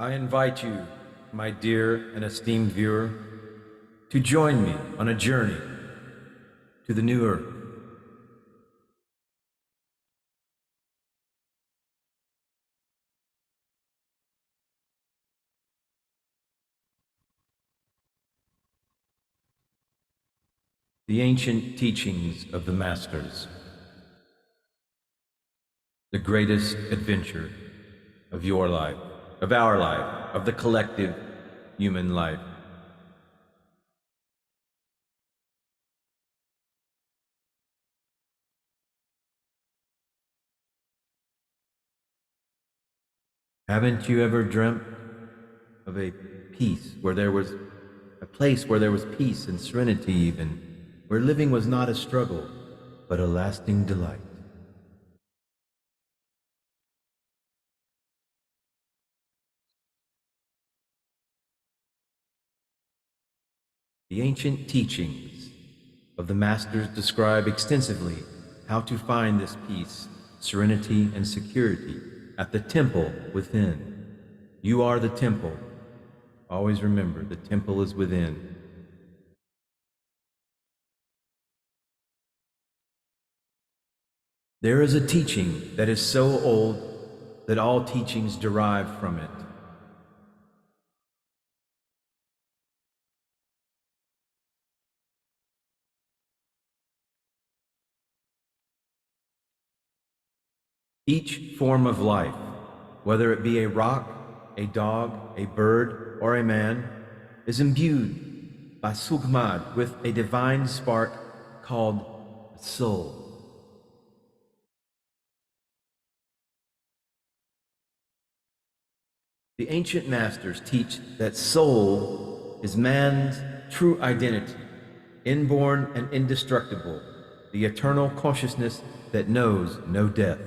I invite you, my dear and esteemed viewer, to join me on a journey to the new earth. The ancient teachings of the masters, the greatest adventure of your life, of our life, of the collective human life. Haven't you ever dreamt of a place where there was peace and serenity even, where living was not a struggle, but a lasting delight? The ancient teachings of the masters describe extensively how to find this peace, serenity, and security at the temple within. You are the temple. Always remember, the temple is within. There is a teaching that is so old that all teachings derive from it. Each form of life, whether it be a rock, a dog, a bird, or a man, is imbued by Sugmad with a divine spark called soul. The ancient masters teach that soul is man's true identity, inborn and indestructible, the eternal consciousness that knows no death.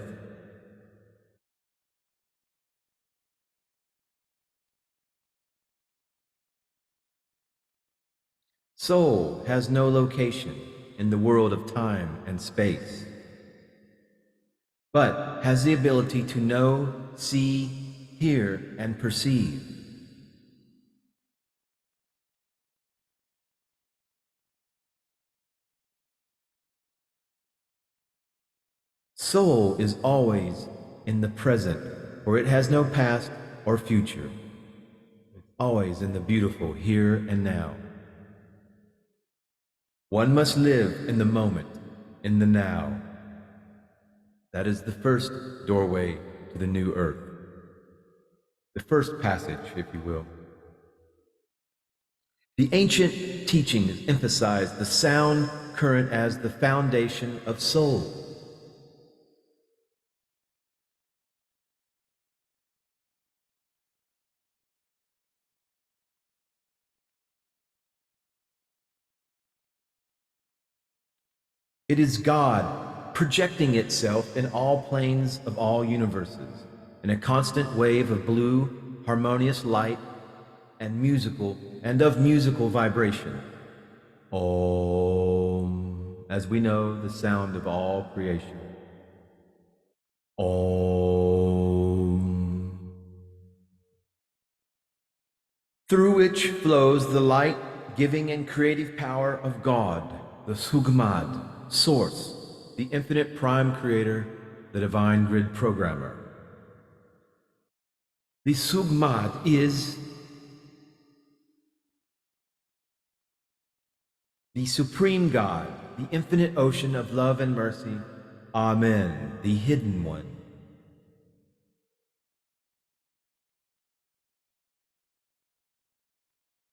Soul has no location in the world of time and space, but has the ability to know, see, hear, and perceive. Soul is always in the present, for it has no past or future. It's always in the beautiful here and now. One must live in the moment, in the now. That is the first doorway to the new earth. The first passage, if you will. The ancient teachings emphasize the sound current as the foundation of soul. It is God projecting itself in all planes of all universes, in a constant wave of blue, harmonious light and of musical vibration. Om, as we know, the sound of all creation. Om. Through which flows the light, giving and creative power of God, the Sugmad, Source, the infinite prime creator, the divine grid programmer. The Sugmad is the supreme God, the infinite ocean of love and mercy. Amen, the hidden one.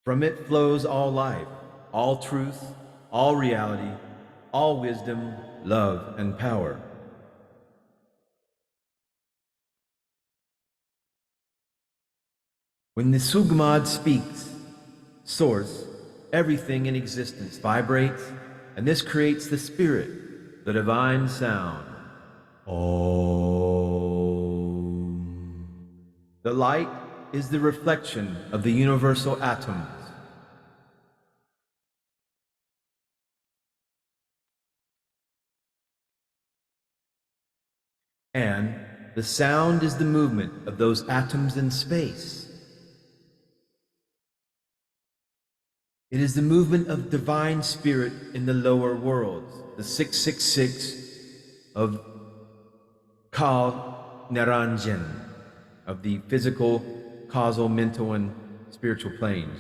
From it flows all life, all truth, all reality, all wisdom, love, and power. When the Sugmad speaks, Source, everything in existence vibrates, and this creates the spirit, the divine sound. Om. The light is the reflection of the universal atoms. And the sound is the movement of those atoms in space. It is the movement of divine spirit in the lower worlds, the 666 of Kal Naranjan, of the physical, causal, mental, and spiritual planes.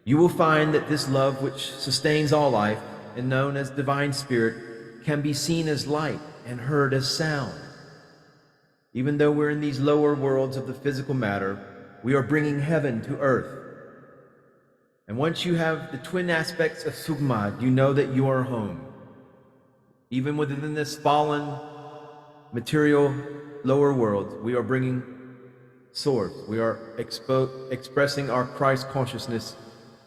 You will find that this love which sustains all life and known as divine spirit can be seen as light and heard as sound. Even though we're in these lower worlds of the physical matter, we are bringing heaven to earth. And once you have the twin aspects of Sugmad, you know that you are home. Even within this fallen, material, lower world, we are bringing source. We are expressing our Christ consciousness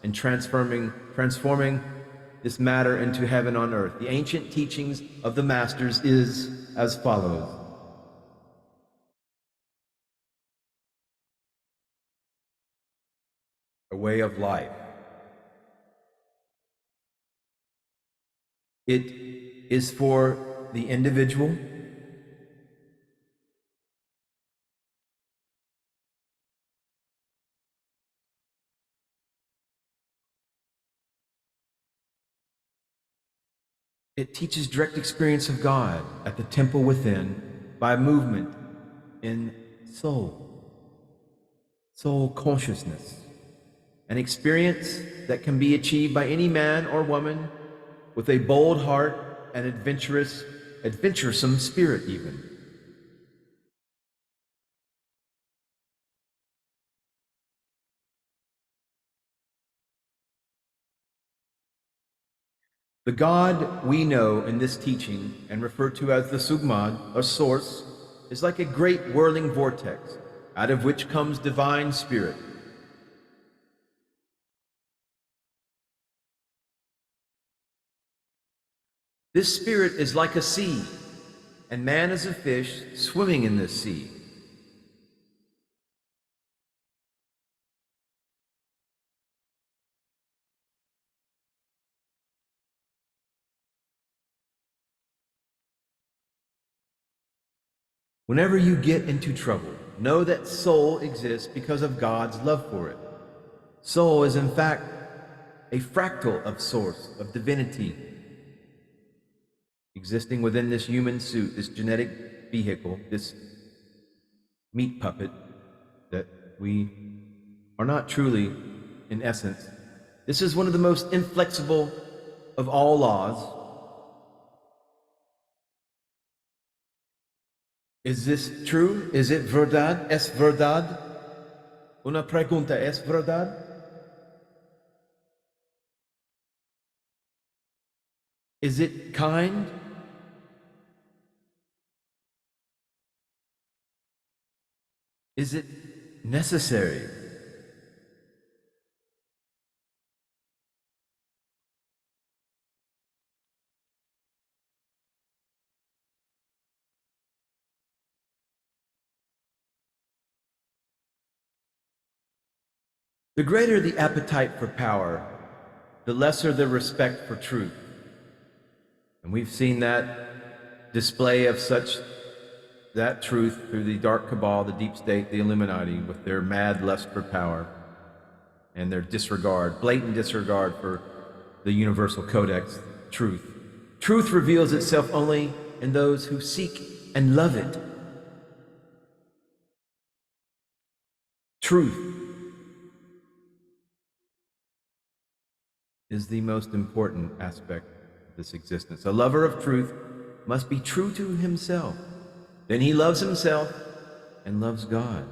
and transforming this matter into heaven on earth. The ancient teachings of the masters is as follows. A way of life. It is for the individual, it teaches direct experience of God at the temple within by movement in soul consciousness, an experience that can be achieved by any man or woman with a bold heart and adventuresome spirit even. The God we know in this teaching and refer to as the Sugmad, or source, is like a great whirling vortex, out of which comes divine spirit. This spirit is like a sea, and man is a fish swimming in this sea. Whenever you get into trouble, know that soul exists because of God's love for it. Soul is in fact a fractal of source, of divinity, existing within this human suit, this genetic vehicle, this meat puppet that we are not truly, in essence. This is one of the most inflexible of all laws. Is this true? Is it verdad? ¿Es verdad? Una pregunta, ¿es verdad? Is it kind? Is it necessary? The greater the appetite for power, the lesser the respect for truth. And we've seen that display of that truth through the dark cabal, the deep state, the Illuminati, with their mad lust for power and their blatant disregard for the universal codex, truth. Truth reveals itself only in those who seek and love it. Truth is the most important aspect of this existence. A lover of truth must be true to himself. Then he loves himself and loves God.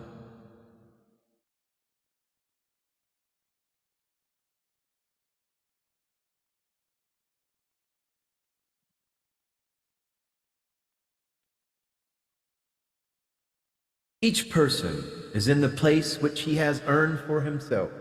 Each person is in the place which he has earned for himself.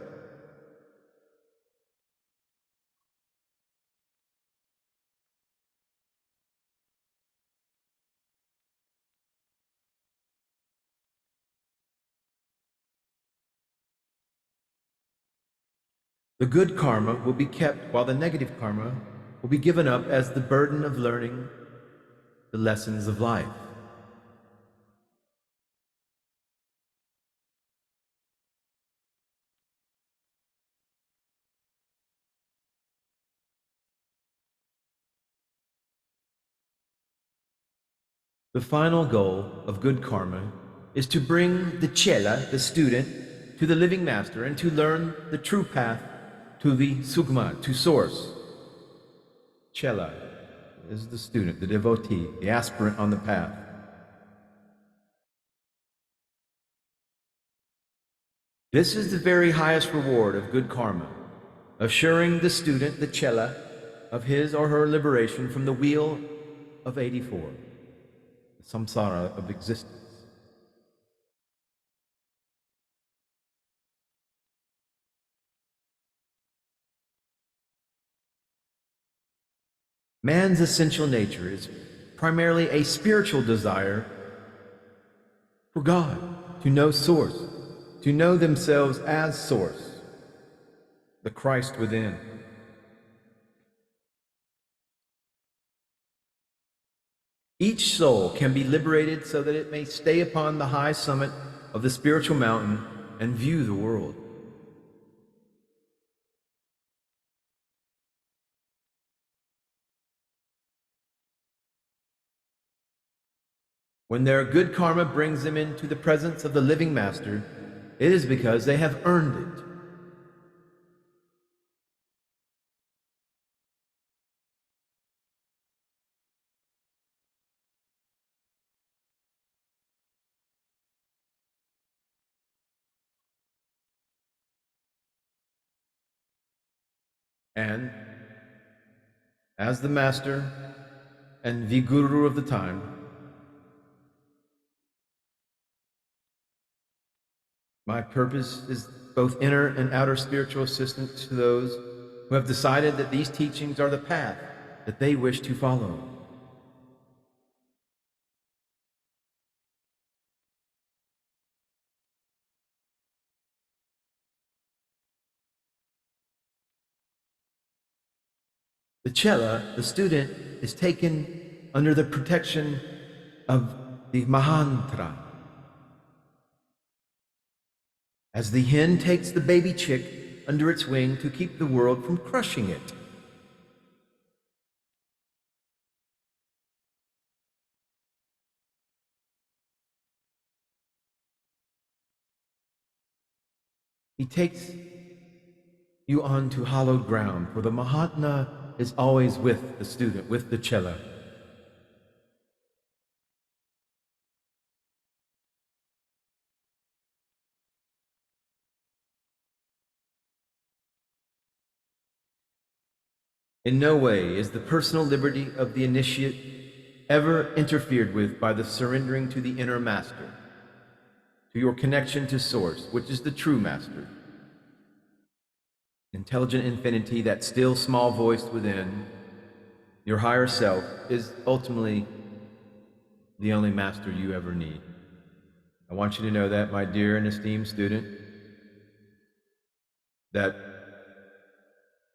The good karma will be kept while the negative karma will be given up as the burden of learning the lessons of life. The final goal of good karma is to bring the chela, the student, to the living master and to learn the true path to the sugma, to source. Chela is the student, the devotee, the aspirant on the path. This is the very highest reward of good karma, assuring the student, the chela, of his or her liberation from the wheel of 84, the samsara of existence. Man's essential nature is primarily a spiritual desire for God, to know Source, to know themselves as Source, the Christ within. Each soul can be liberated so that it may stay upon the high summit of the spiritual mountain and view the world. When their good karma brings them into the presence of the living master, it is because they have earned it. And as the master and the guru of the time, my purpose is both inner and outer spiritual assistance to those who have decided that these teachings are the path that they wish to follow. The chela, the student, is taken under the protection of the Mahantra. As the hen takes the baby chick under its wing to keep the world from crushing it. He takes you on to hallowed ground, for the Mahatma is always with the student, with the chela. In no way is the personal liberty of the initiate ever interfered with by the surrendering to the inner master, to your connection to Source, which is the true master. Intelligent infinity, that still small voice within, your higher self, is ultimately the only master you ever need. I want you to know that, my dear and esteemed student, that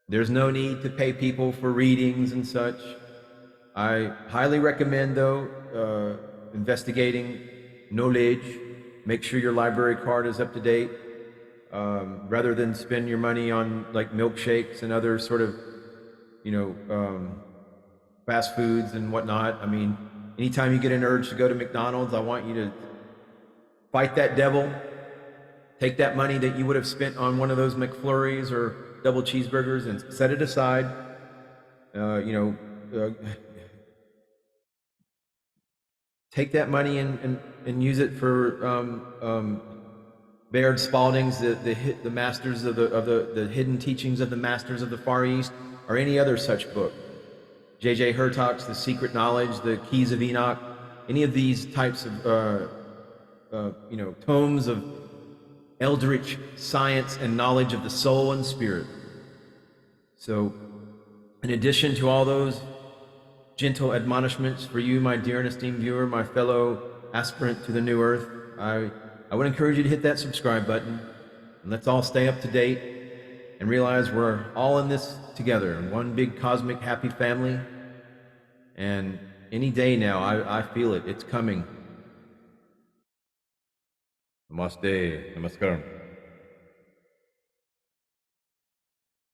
there's no need to pay people for readings and such. I highly recommend, though, investigating knowledge. Make sure your library card is up to date. Rather than spend your money on like milkshakes and other sort of, fast foods and whatnot. I mean, anytime you get an urge to go to McDonald's, I want you to fight that devil. Take that money that you would have spent on one of those McFlurries or double cheeseburgers and set it aside. Take that money and use it for Bayard Spalding's the masters of the hidden teachings of the masters of the Far East, or any other such book. J.J. Hertock's The Secret Knowledge, The Keys of Enoch, any of these types of tomes of eldritch science and knowledge of the soul and spirit. So, in addition to all those gentle admonishments for you, my dear and esteemed viewer, my fellow aspirant to the new earth, I would encourage you to hit that subscribe button, and let's all stay up to date and realize we're all in this together, in one big cosmic happy family. And any day now, I feel it. It's coming. Namaste. Namaskaram.